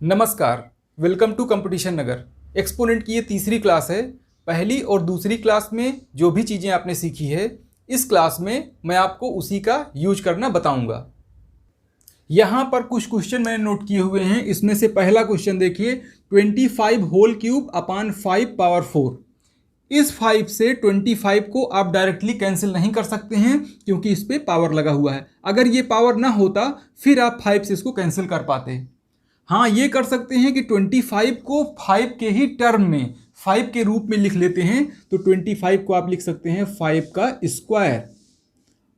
नमस्कार, welcome to competition Nagar. Exponent की ये तीसरी क्लास है। पहली और दूसरी क्लास में जो भी चीज़ें आपने सीखी है, इस क्लास में मैं आपको उसी का यूज करना बताऊंगा। यहाँ पर कुछ क्वेश्चन मैंने नोट किए हुए हैं। इसमें से पहला क्वेश्चन देखिए, 25 होल क्यूब अपान 5 पावर 4। इस 5 से 25 को आप डायरेक्टली कैंसिल नहीं कर सकते हैं क्योंकि इस पर पावर लगा हुआ है। अगर ये पावर ना होता फिर आप 5 से इसको कैंसिल कर पाते। हाँ, ये कर सकते हैं कि 25 को 5 के ही टर्म में 5 के रूप में लिख लेते हैं। तो 25 को आप लिख सकते हैं 5 का स्क्वायर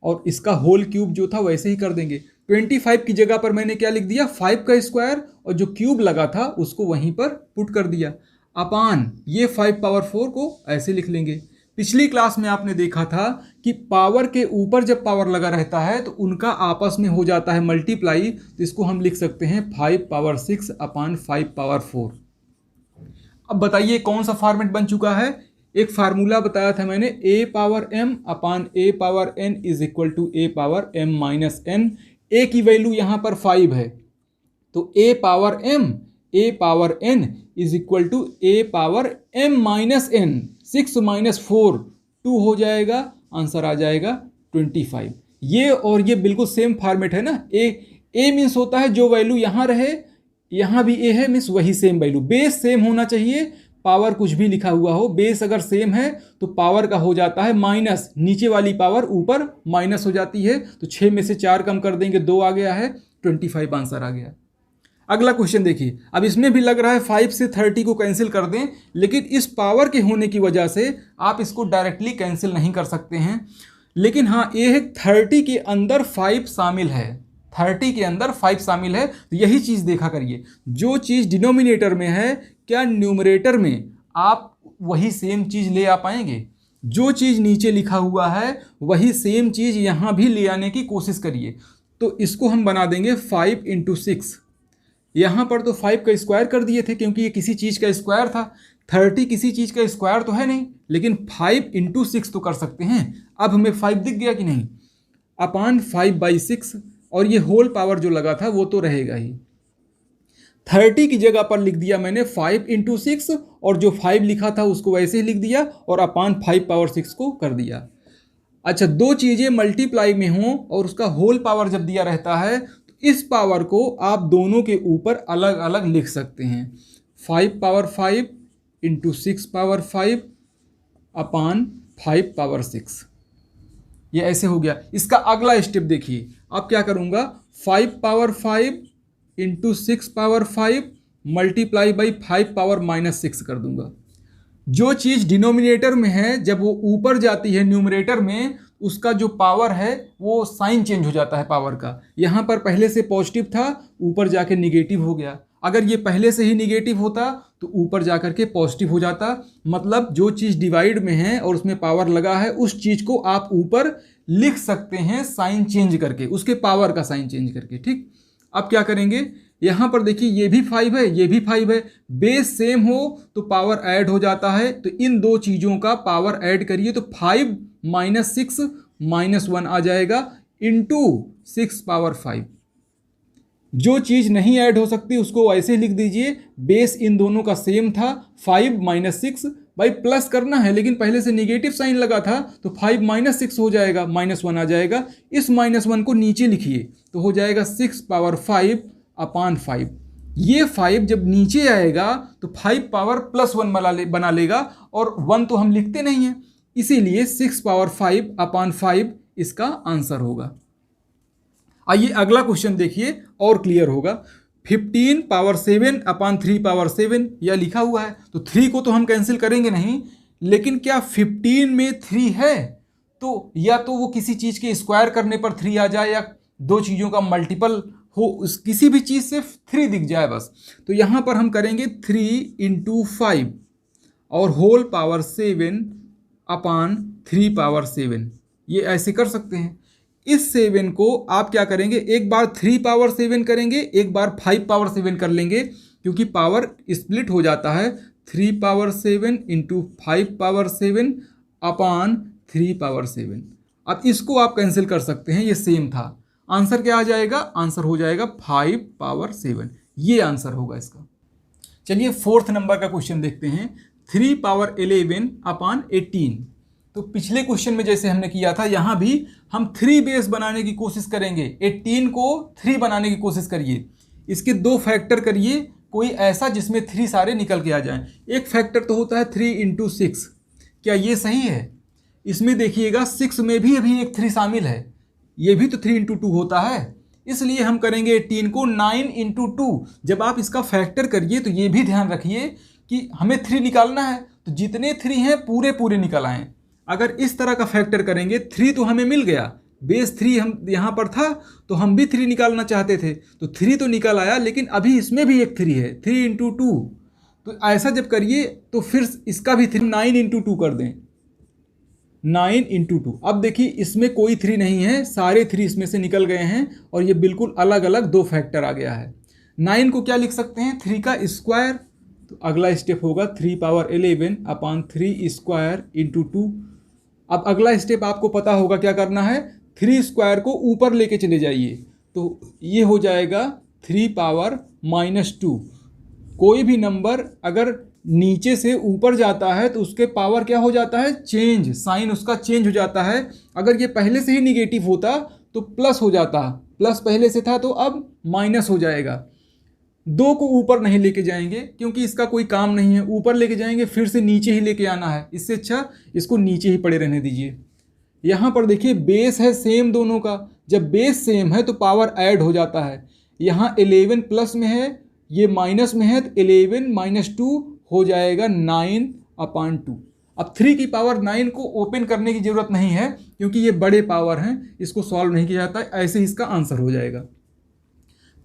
और इसका होल क्यूब जो था वैसे ही कर देंगे। 25 की जगह पर मैंने क्या लिख दिया, 5 का स्क्वायर, और जो क्यूब लगा था उसको वहीं पर पुट कर दिया। अपान ये 5 पावर 4 को ऐसे लिख लेंगे। पिछली क्लास में आपने देखा था कि पावर के ऊपर जब पावर लगा रहता है तो उनका आपस में हो जाता है मल्टीप्लाई। तो इसको हम लिख सकते हैं 5 पावर 6 अपान 5 पावर 4। अब बताइए कौन सा फॉर्मेट बन चुका है। एक फार्मूला बताया था मैंने, a power m upon a power n is equal to a power m minus n। a की वैल्यू यहाँ पर 5 है तो a power n is equal to a power m minus n। 6 minus 4 2 हो जाएगा, आंसर आ जाएगा 25। ये और ये बिल्कुल सेम फॉर्मेट है ना। a मीन्स होता है जो वैल्यू यहाँ रहे, यहाँ भी a है मीन्स वही सेम वैल्यू। बेस सेम होना चाहिए, पावर कुछ भी लिखा हुआ हो, बेस अगर सेम है तो पावर का हो जाता है माइनस, नीचे वाली पावर ऊपर माइनस हो जाती है। तो 6 में से 4 कम कर देंगे, 2 आ गया है, 25 आंसर आ गया। अगला क्वेश्चन देखिए। अब इसमें भी लग रहा है 5 से 30 को कैंसिल कर दें, लेकिन इस पावर के होने की वजह से आप इसको डायरेक्टली कैंसिल नहीं कर सकते हैं। लेकिन हाँ, ये है 30 के अंदर 5 शामिल है, 30 के अंदर 5 शामिल है। तो यही चीज़ देखा करिए, जो चीज़ डिनोमिनेटर में है क्या न्यूमरेटर में आप वही सेम चीज़ ले आ पाएंगे। जो चीज़ नीचे लिखा हुआ है वही सेम चीज़ यहाँ भी ले आने की कोशिश करिए। तो इसको हम बना देंगे 5 इंटू 6। यहाँ पर तो 5 का स्क्वायर कर दिए थे क्योंकि ये किसी चीज़ का स्क्वायर था। 30 किसी चीज़ का स्क्वायर तो है नहीं, लेकिन 5 इंटू 6 तो कर सकते हैं। अब हमें 5 दिख गया कि नहीं, अपान 5/6, और ये होल पावर जो लगा था वो तो रहेगा ही। 30 की जगह पर लिख दिया मैंने 5 इंटू 6, और जो 5 लिखा था उसको वैसे ही लिख दिया और अपान 5 पावर 6 को कर दिया। अच्छा, दो चीज़ें मल्टीप्लाई में हों और उसका होल पावर जब दिया रहता है तो इस पावर को आप दोनों के ऊपर अलग अलग लिख सकते हैं। 5 पावर 5 इंटू 6 पावर 5 अपान 5 पावर 6, ये ऐसे हो गया। इसका अगला स्टेप देखिए, अब क्या करूँगा, 5 power 5 into 6 power 5 multiply by 5 power minus 6 कर दूंगा। जो चीज़ डिनोमिनेटर में है जब वो ऊपर जाती है न्यूमरेटर में, उसका जो पावर है वो साइन चेंज हो जाता है पावर का। यहाँ पर पहले से पॉजिटिव था, ऊपर जाके निगेटिव हो गया। अगर ये पहले से ही निगेटिव होता तो ऊपर जाकर के पॉजिटिव हो जाता। मतलब जो चीज़ डिवाइड में है और उसमें पावर लगा है उस चीज़ को आप ऊपर लिख सकते हैं साइन चेंज करके, उसके पावर का साइन चेंज करके। ठीक, अब क्या करेंगे, यहाँ पर देखिए ये भी 5 है, ये भी 5 है, बेस सेम हो तो पावर ऐड हो जाता है। तो इन दो चीज़ों का पावर ऐड करिए तो 5 माइनस 6 माइनस 1 आ जाएगा इंटू 6 पावर 5। जो चीज़ नहीं ऐड हो सकती उसको ऐसे लिख दीजिए, बेस इन दोनों का सेम था, 5 माइनस 6। भाई प्लस करना है लेकिन पहले से निगेटिव साइन लगा था तो 5 माइनस 6 हो जाएगा, माइनस 1 आ जाएगा। इस माइनस 1 को नीचे लिखिए तो हो जाएगा 6 पावर 5 अपान 5। ये 5 जब नीचे आएगा तो 5 पावर प्लस 1 बना लेगा, और 1 तो हम लिखते नहीं हैं, इसीलिए 6 पावर 5 अपान 5 इसका आंसर होगा। आइए अगला क्वेश्चन देखिए और क्लियर होगा। 15 पावर 7 अपान 3 पावर 7 यह लिखा हुआ है, तो 3 को तो हम कैंसिल करेंगे नहीं, लेकिन क्या 15 में 3 है तो या तो वो किसी चीज़ के स्क्वायर करने पर 3 आ जाए या दो चीज़ों का मल्टीपल हो, उस किसी भी चीज़ से 3 दिख जाए बस। तो यहाँ पर हम करेंगे 3 इंटू 5 और होल पावर 7 अपान 3 पावर 7, ये ऐसे कर सकते हैं। इस 7 को आप क्या करेंगे, एक बार 3 पावर 7 करेंगे, एक बार 5 पावर 7 कर लेंगे, क्योंकि पावर स्प्लिट हो जाता है। 3 पावर 7 इंटू 5 पावर 7 अपान 3 पावर 7। अब इसको आप कैंसिल कर सकते हैं, ये सेम था। आंसर क्या आ जाएगा, आंसर हो जाएगा 5 पावर 7। ये आंसर होगा इसका। चलिए 4th नंबर का क्वेश्चन देखते हैं। 3 पावर 11 अपान 18। तो पिछले क्वेश्चन में जैसे हमने किया था, यहाँ भी हम 3 बेस बनाने की कोशिश करेंगे। 18 को 3 बनाने की कोशिश करिए, इसके 2 फैक्टर करिए, कोई ऐसा जिसमें 3 सारे निकल के आ जाएं। एक फैक्टर तो होता है 3 इंटू 6, क्या ये सही है? इसमें देखिएगा 6 में भी अभी एक 3 शामिल है, ये भी तो 3 इंटू 2 होता है, इसलिए हम करेंगे 18 को 9 इंटू 2। जब आप इसका फैक्टर करिए तो ये भी ध्यान रखिए कि हमें 3 निकालना है, तो जितने 3 हैं पूरे पूरे निकल आएँ। अगर इस तरह का फैक्टर करेंगे, 3 तो हमें मिल गया, बेस 3 हम यहाँ पर था तो हम भी 3 निकालना चाहते थे, तो 3 तो निकल आया, लेकिन अभी इसमें भी एक 3 है, 3 इंटू 2। तो ऐसा जब करिए तो फिर इसका भी 3 9 इंटू 2 कर दें, 9 इंटू 2। अब देखिए इसमें कोई 3 नहीं है, सारे 3 इसमें से निकल गए हैं और ये बिल्कुल अलग अलग 2 फैक्टर आ गया है। 9 को क्या लिख सकते हैं? 3 का स्क्वायर। तो अगला स्टेप होगा 3 पावर 11 अपान 3 स्क्वायर इंटू 2। अब अगला स्टेप आपको पता होगा क्या करना है, 3 स्क्वायर को ऊपर लेके चले जाइए, तो ये हो जाएगा 3 पावर -2। कोई भी नंबर अगर नीचे से ऊपर जाता है तो उसके पावर क्या हो जाता है? चेंज, साइन उसका चेंज हो जाता है। अगर ये पहले से ही निगेटिव होता तो प्लस हो जाता, प्लस पहले से था तो अब माइनस हो जाएगा। 2 को ऊपर नहीं लेके जाएंगे क्योंकि इसका कोई काम नहीं है, ऊपर लेके जाएंगे फिर से नीचे ही लेके आना है, इससे अच्छा इसको नीचे ही पड़े रहने दीजिए। यहाँ पर देखिए बेस है सेम दोनों का, जब बेस सेम है तो पावर ऐड हो जाता है। यहाँ 11 प्लस में है, ये माइनस में है, तो 11 - 2 हो जाएगा 9/2। अब 3 की पावर 9 को ओपन करने की ज़रूरत नहीं है क्योंकि ये बड़े पावर हैं, इसको सॉल्व नहीं किया जाता, ऐसे ही इसका आंसर हो जाएगा।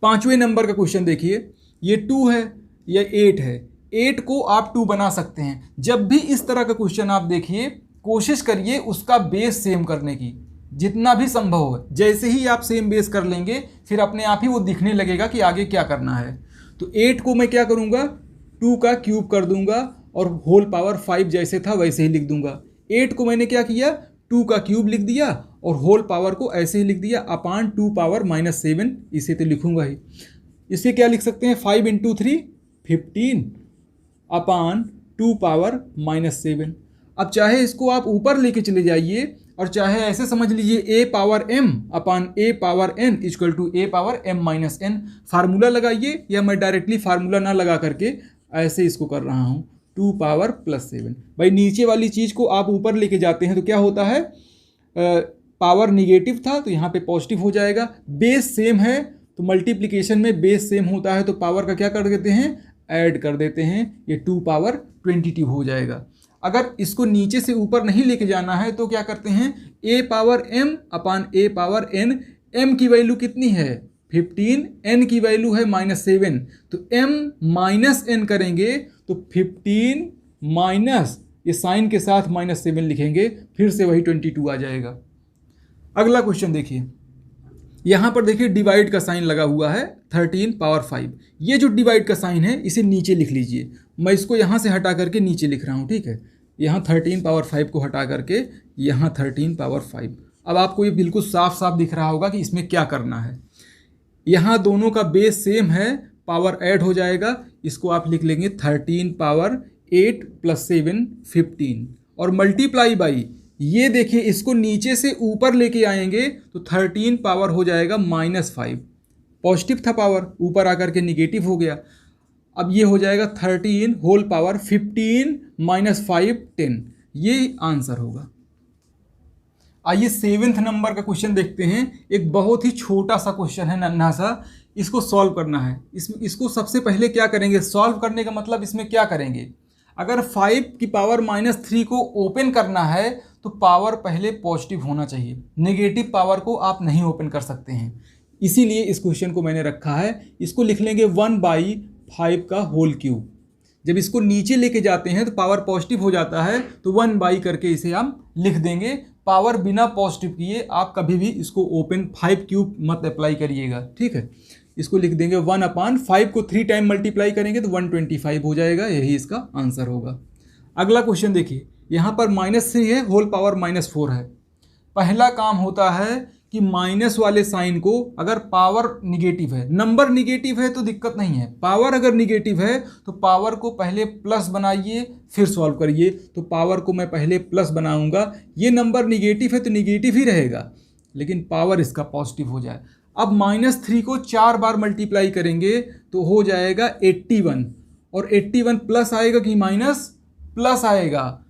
5वें नंबर का क्वेश्चन देखिए, ये 2 है, ये 8 है। 8 को आप 2 बना सकते हैं। जब भी इस तरह का क्वेश्चन आप देखिए, कोशिश करिए उसका बेस सेम करने की, जितना भी संभव हो। जैसे ही आप सेम बेस कर लेंगे फिर अपने आप ही वो दिखने लगेगा कि आगे क्या करना है। तो 8 को मैं क्या करूँगा, 2 का क्यूब कर दूंगा और होल पावर 5 जैसे था वैसे ही लिख दूंगा। 8 को मैंने क्या किया, 2 का क्यूब लिख दिया और होल पावर को ऐसे ही लिख दिया अपान 2 पावर -7, इसे तो लिखूंगा ही। इसे क्या लिख सकते हैं, 5 इंटू 3 15 अपान 2 पावर -7। अब चाहे इसको आप ऊपर लेके चले जाइए और चाहे ऐसे समझ लीजिए a power m upon a power n equal to a power m-n। Formula लगाइए, या मैं डायरेक्टली फार्मूला ना लगा करके ऐसे इसको कर रहा हूँ, 2 पावर +7। भाई नीचे वाली चीज़ को आप ऊपर लेके जाते हैं तो क्या होता है, पावर निगेटिव था तो यहाँ पे पॉजिटिव हो जाएगा। बेस सेम है तो मल्टीप्लिकेशन में बेस सेम होता है तो पावर का क्या कर देते हैं, ऐड कर देते हैं, ये 2 पावर 22 हो जाएगा। अगर इसको नीचे से ऊपर नहीं लेके जाना है तो क्या करते हैं, a power m upon a power n। m की वैल्यू कितनी है 15, n की वैल्यू है -7, तो m - n करेंगे तो 15 माइनस, ये साइन के साथ -7 लिखेंगे, फिर से वही 22 आ जाएगा। अगला क्वेश्चन देखिए, यहाँ पर देखिए डिवाइड का साइन लगा हुआ है 13 पावर 5। ये जो डिवाइड का साइन है इसे नीचे लिख लीजिए, मैं इसको यहाँ से हटा करके नीचे लिख रहा हूँ, ठीक है। यहाँ 13 पावर 5 को हटा करके यहाँ 13 पावर 5। अब आपको ये बिल्कुल साफ साफ दिख रहा होगा कि इसमें क्या करना है। यहाँ दोनों का बेस सेम है, पावर ऐड हो जाएगा, इसको आप लिख लेंगे 13 पावर 8 + 7 15 और मल्टीप्लाई बाई, ये देखिए इसको नीचे से ऊपर लेके आएंगे तो 13 पावर हो जाएगा -5। पॉजिटिव था पावर, ऊपर आकर के निगेटिव हो गया। अब ये हो जाएगा 13 होल पावर 15 - 5 10, ये आंसर होगा। आइए 7वें नंबर का क्वेश्चन देखते हैं। एक बहुत ही छोटा सा क्वेश्चन है, नन्हा सा, इसको सॉल्व करना है। इसको सबसे पहले क्या करेंगे, सॉल्व करने का मतलब इसमें क्या करेंगे, अगर 5 की पावर -3 को ओपन करना है तो पावर पहले पॉजिटिव होना चाहिए, नेगेटिव पावर को आप नहीं ओपन कर सकते हैं, इसीलिए इस क्वेश्चन को मैंने रखा है। इसको लिख लेंगे 1/5 का होल क्यूब। जब इसको नीचे लेके जाते हैं तो पावर पॉजिटिव हो जाता है, तो 1/, करके इसे हम लिख देंगे। पावर बिना पॉजिटिव किए आप कभी भी इसको ओपन 5 क्यूब मत अप्लाई करिएगा, ठीक है। इसको लिख देंगे 1/5 को 3 टाइम मल्टीप्लाई करेंगे तो 125 हो जाएगा, यही इसका आंसर होगा। अगला क्वेश्चन देखिए, यहाँ पर -3 है, होल पावर -4 है। पहला काम होता है कि माइनस वाले साइन को अगर पावर निगेटिव है, नंबर निगेटिव है तो दिक्कत नहीं है, पावर अगर निगेटिव है तो पावर को पहले प्लस बनाइए फिर सॉल्व करिए। तो पावर को मैं पहले प्लस बनाऊंगा, ये नंबर निगेटिव है तो निगेटिव ही रहेगा, लेकिन पावर इसका पॉजिटिव हो जाए। अब -3 को 4 बार मल्टीप्लाई करेंगे तो हो जाएगा 81, और 81 प्लस आएगा कि माइनस प्लस आएगा।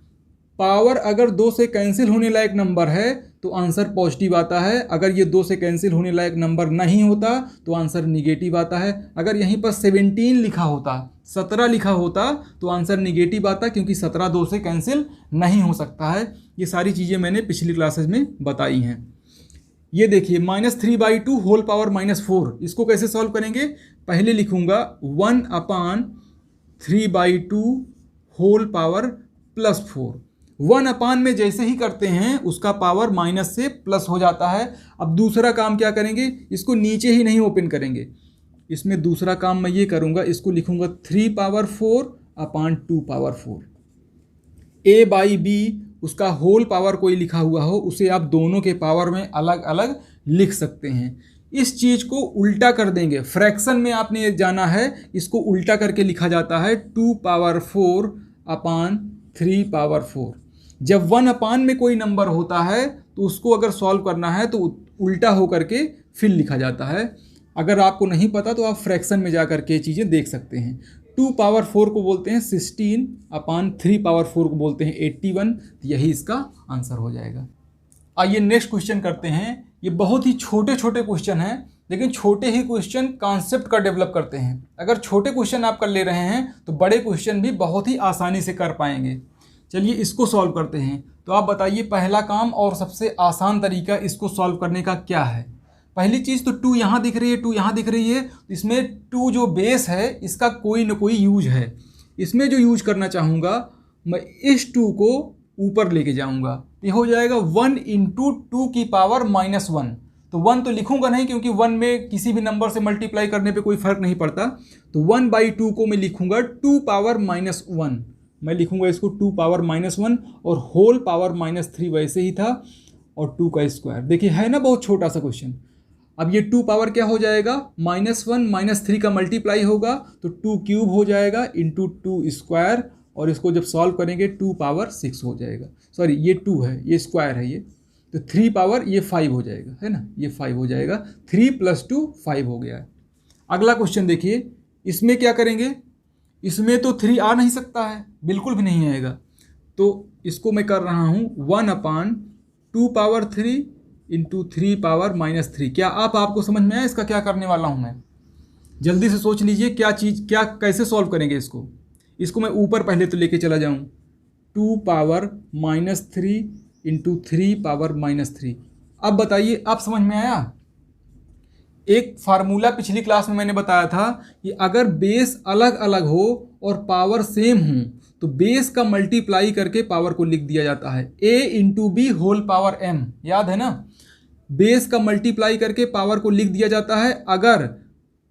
पावर अगर 2 से कैंसिल होने लायक नंबर है तो आंसर पॉजिटिव आता है, अगर ये 2 से कैंसिल होने लायक नंबर नहीं होता तो आंसर निगेटिव आता है। अगर यहीं पर 17 लिखा होता, 17 लिखा होता तो आंसर निगेटिव आता, क्योंकि 17 2 से कैंसिल नहीं हो सकता है। ये सारी चीज़ें मैंने पिछली क्लासेस में बताई हैं। ये देखिए -3/2 होल पावर -4, इसको कैसे सॉल्व करेंगे? पहले लिखूंगा 1/3/2 होल पावर +4। 1 में जैसे ही करते हैं उसका पावर माइनस से प्लस हो जाता है। अब दूसरा काम क्या करेंगे, इसको नीचे ही नहीं ओपन करेंगे, इसमें दूसरा काम मैं ये करूंगा, इसको लिखूंगा 3/4/2/4। A/B उसका होल पावर कोई लिखा हुआ हो उसे आप दोनों के पावर में अलग अलग लिख सकते हैं। इस चीज़ को उल्टा कर देंगे, फ्रैक्शन में आपने जाना है, इसको उल्टा करके लिखा जाता है 2/4/3/4। जब 1 में कोई नंबर होता है तो उसको अगर सॉल्व करना है तो उल्टा होकर के फिर लिखा जाता है। अगर आपको नहीं पता तो आप फ्रैक्शन में जा कर के चीज़ें देख सकते हैं। 2/4 को बोलते हैं 16/3/4 को बोलते हैं 81, यही इसका आंसर हो जाएगा। आइए नेक्स्ट क्वेश्चन करते हैं। ये बहुत ही छोटे छोटे क्वेश्चन हैं, लेकिन छोटे ही क्वेश्चन कॉन्सेप्ट का डेवलप करते हैं। अगर छोटे क्वेश्चन आप कर ले रहे हैं तो बड़े क्वेश्चन भी बहुत ही आसानी से कर पाएंगे। चलिए इसको सॉल्व करते हैं। तो आप बताइए पहला काम और सबसे आसान तरीका इसको सॉल्व करने का क्या है। पहली चीज़ तो 2 यहाँ दिख रही है, 2 यहाँ दिख रही है, इसमें 2 जो बेस है इसका कोई ना कोई यूज है। इसमें जो यूज करना चाहूँगा मैं इस 2 को ऊपर लेके जाऊँगा, ये हो जाएगा 1 × 2 की पावर -1। तो 1 तो लिखूंगा नहीं, क्योंकि 1 में किसी भी नंबर से मल्टीप्लाई करने पे कोई फ़र्क नहीं पड़ता। तो 1/2 को मैं लिखूंगा 2/1। मैं लिखूंगा इसको 2/1 और होल पावर -3 वैसे ही था, और 2 का स्क्वायर। देखिए है ना बहुत छोटा सा क्वेश्चन। अब ये 2 पावर क्या हो जाएगा, -1 -3 का मल्टीप्लाई होगा तो 2³ हो जाएगा इंटू 2 स्क्वायर, और इसको जब सॉल्व करेंगे 2/6 हो जाएगा। सॉरी ये 2 है, ये स्क्वायर है, ये तो 3 पावर ये 5 हो जाएगा, है ना, ये 5 हो जाएगा। 3 + 2 5 हो गया है। अगला क्वेश्चन देखिए, इसमें क्या करेंगे, इसमें तो 3 आ नहीं सकता है, बिल्कुल भी नहीं आएगा। तो इसको मैं कर रहा हूँ 1/2/3 इंटू 3/-3। क्या आपको समझ में आया इसका क्या करने वाला हूँ मैं? जल्दी से सोच लीजिए क्या चीज़, क्या कैसे सॉल्व करेंगे इसको। इसको मैं ऊपर पहले तो लेके चला जाऊँ, 2/-3 इंटू 3/-3। अब बताइए आप समझ में आया? एक फार्मूला पिछली क्लास में मैंने बताया था कि अगर बेस अलग अलग हो और पावर सेम हो तो बेस का मल्टीप्लाई करके पावर को लिख दिया जाता है, a × b whole power m। याद है ना, बेस का मल्टीप्लाई करके पावर को लिख दिया जाता है अगर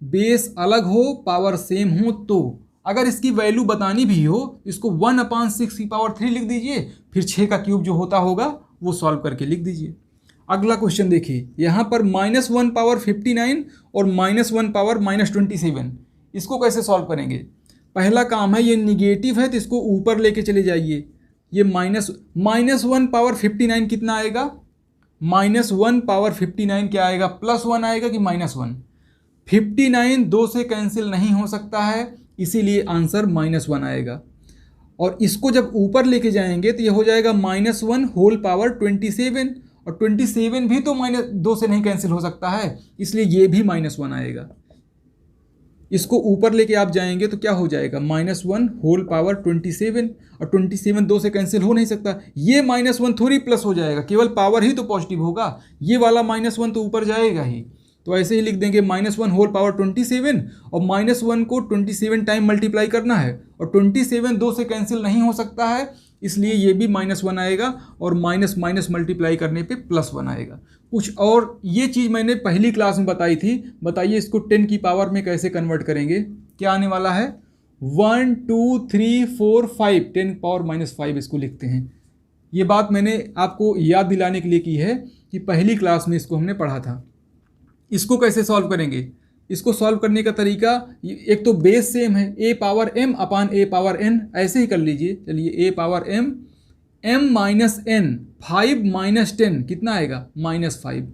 बेस अलग हो पावर सेम हो। तो अगर इसकी वैल्यू बतानी भी हो, इसको 1/6 की पावर 3 लिख दीजिए, फिर 6 का क्यूब जो होता होगा वो सॉल्व करके लिख दीजिए। अगला क्वेश्चन देखिए, यहाँ पर -1/59 और -1/-27, इसको कैसे सॉल्व करेंगे? पहला काम है, ये निगेटिव है तो इसको ऊपर लेके चले जाइए। ये -1/59 कितना आएगा, -1/59 क्या आएगा, +1 आएगा कि -1? 59 2 से कैंसिल नहीं हो सकता है, इसीलिए आंसर -1 आएगा। और इसको जब ऊपर लेके जाएंगे तो ये हो जाएगा -1 होल पावर 27, और 27 भी तो -2 से नहीं कैंसिल हो सकता है, इसलिए ये भी -1 आएगा। इसको ऊपर लेके आप जाएंगे तो क्या हो जाएगा, -1 होल पावर 27, और 27 2 से कैंसिल हो नहीं सकता। ये -1 थोड़ी प्लस हो जाएगा, केवल पावर ही तो पॉजिटिव होगा, ये वाला -1 तो ऊपर जाएगा ही। तो ऐसे ही लिख देंगे -1 होल पावर 27, और -1 को 27 टाइम मल्टीप्लाई करना है, और 27 2 से कैंसिल नहीं हो सकता है, इसलिए ये भी -1 आएगा, और माइनस माइनस मल्टीप्लाई करने पे +1 आएगा। कुछ और ये चीज़ मैंने पहली क्लास में बताई थी, बताइए इसको 10 की पावर में कैसे कन्वर्ट करेंगे। क्या आने वाला है, 1 2 3 4 5, 10⁻⁵ इसको लिखते हैं। ये बात मैंने आपको याद दिलाने के लिए की है कि पहली क्लास में इसको हमने पढ़ा था। इसको कैसे सॉल्व करेंगे? इसको सॉल्व करने का तरीका, एक तो बेस सेम है, a power m upon a power n, ऐसे ही कर लीजिए। चलिए a power m, m minus n, 5 minus 10 कितना आएगा? -5।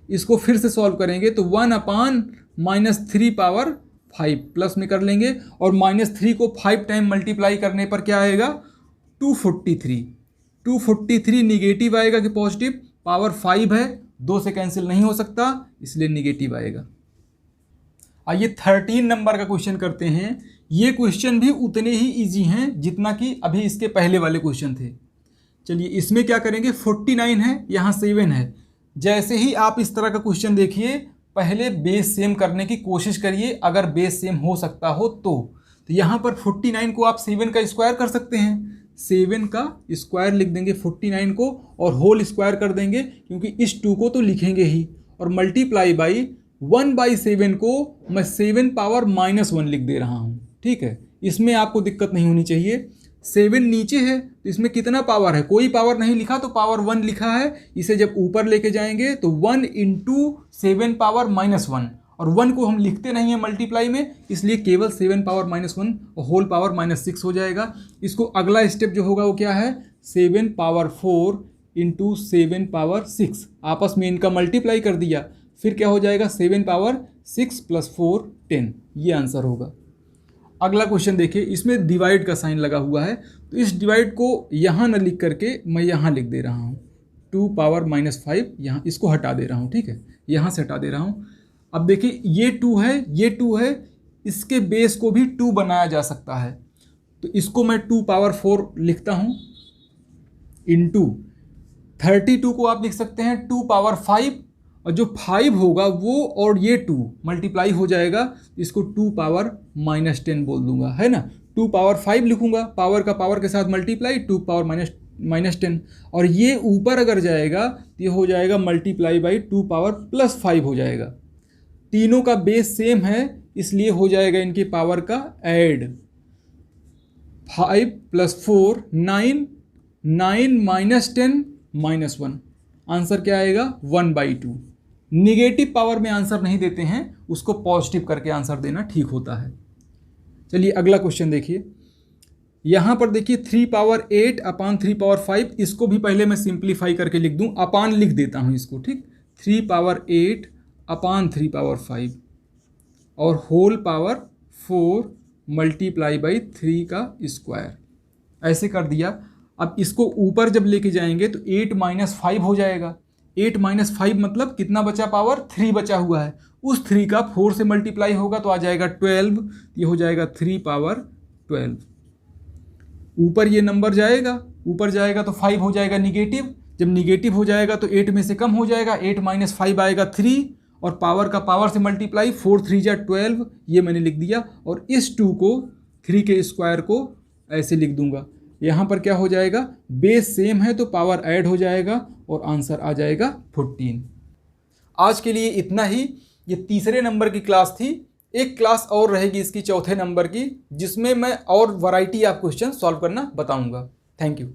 इसको फिर से सॉल्व करेंगे तो 1 अपान -3 पावर 5 प्लस में कर लेंगे, और -3 को 5 टाइम मल्टीप्लाई करने पर क्या आएगा? 243। 243 निगेटिव आएगा कि पॉजिटिव? पावर 5 है, 2 से कैंसिल नहीं हो सकता, इसलिए निगेटिव आएगा। आइए 13 नंबर का क्वेश्चन करते हैं। ये क्वेश्चन भी उतने ही इजी हैं जितना कि अभी इसके पहले वाले क्वेश्चन थे। चलिए इसमें क्या करेंगे, 49 है, यहाँ 7 है। जैसे ही आप इस तरह का क्वेश्चन देखिए, पहले बेस सेम करने की कोशिश करिए, अगर बेस सेम हो सकता हो तो यहाँ पर 49 को आप 7 का स्क्वायर कर सकते हैं। 7 का स्क्वायर लिख देंगे 49 को, और होल स्क्वायर कर देंगे, क्योंकि इस 2 को तो लिखेंगे ही, और मल्टीप्लाई बाई 1/7 को मैं 7 पावर -1 लिख दे रहा हूँ। ठीक है, इसमें आपको दिक्कत नहीं होनी चाहिए। 7 नीचे है तो इसमें कितना पावर है? कोई पावर नहीं लिखा, तो पावर 1 लिखा है। इसे जब ऊपर लेके जाएंगे तो 1 × 7 पावर -1, और 1 को हम लिखते नहीं है मल्टीप्लाई में, इसलिए केवल 7 पावर -1 और होल पावर -6 हो जाएगा। इसको अगला स्टेप जो होगा वो क्या है? 7 पावर 4 × 7 पावर 6, आपस में इनका मल्टीप्लाई कर दिया, फिर क्या हो जाएगा? 7 पावर 6 + 4 10, ये आंसर होगा। अगला क्वेश्चन देखिए, इसमें डिवाइड का साइन लगा हुआ है, तो इस डिवाइड को यहाँ न लिख करके मैं यहाँ लिख दे रहा हूँ 2 पावर -5, यहाँ इसको हटा दे रहा हूँ। ठीक है, यहाँ से हटा दे रहा हूँ। अब देखिए ये 2 है, ये 2 है, इसके बेस को भी 2 बनाया जा सकता है, तो इसको मैं 2 पावर 4 लिखता हूँ, इंटू 32 को आप लिख सकते हैं 2 पावर 5, और जो 5 होगा वो और ये 2 मल्टीप्लाई हो जाएगा, इसको 2 पावर -10 बोल दूंगा, है ना। 2 पावर 5 लिखूंगा, पावर का पावर के साथ मल्टीप्लाई, 2 पावर -10, और ये ऊपर अगर जाएगा तो ये हो जाएगा मल्टीप्लाई बाई 2 पावर +5 हो जाएगा। तीनों का बेस सेम है, इसलिए हो जाएगा इनके पावर का ऐड। 5 + 4 9, 9 - 10 -1, आंसर क्या आएगा? 1/2। निगेटिव पावर में आंसर नहीं देते हैं, उसको पॉजिटिव करके आंसर देना ठीक होता है। चलिए अगला क्वेश्चन देखिए, यहाँ पर देखिए 3 पावर 8 अपान 3 पावर 5, इसको भी पहले मैं सिंप्लीफाई करके लिख दूँ, अपान लिख देता हूँ इसको। ठीक, 3 पावर 8 अपान 3 पावर 5, और होल पावर 4 मल्टीप्लाई बाई 3 का स्क्वायर, ऐसे कर दिया। अब इसको ऊपर जब लेके जाएंगे तो 8 - 5 हो जाएगा। 8 - 5 मतलब कितना बचा? पावर 3 बचा हुआ है, उस 3 का 4 से मल्टीप्लाई होगा तो आ जाएगा 12, ये हो जाएगा 3 पावर 12। ऊपर ये नंबर जाएगा, ऊपर जाएगा तो 5 हो जाएगा निगेटिव, जब निगेटिव हो जाएगा तो 8 में से कम हो जाएगा, 8 - 5 आएगा 3, और पावर का पावर से मल्टीप्लाई, 4 3 जा 12, ये मैंने लिख दिया। और इस 2 को 3 के स्क्वायर को ऐसे लिख दूंगा। यहाँ पर क्या हो जाएगा? बेस सेम है तो पावर ऐड हो जाएगा, और आंसर आ जाएगा 14। आज के लिए इतना ही। ये तीसरे नंबर की क्लास थी। एक क्लास और रहेगी इसकी चौथे नंबर की, जिसमें मैं और वैरायटी ऑफ क्वेश्चन सॉल्व करना बताऊंगा। Thank you.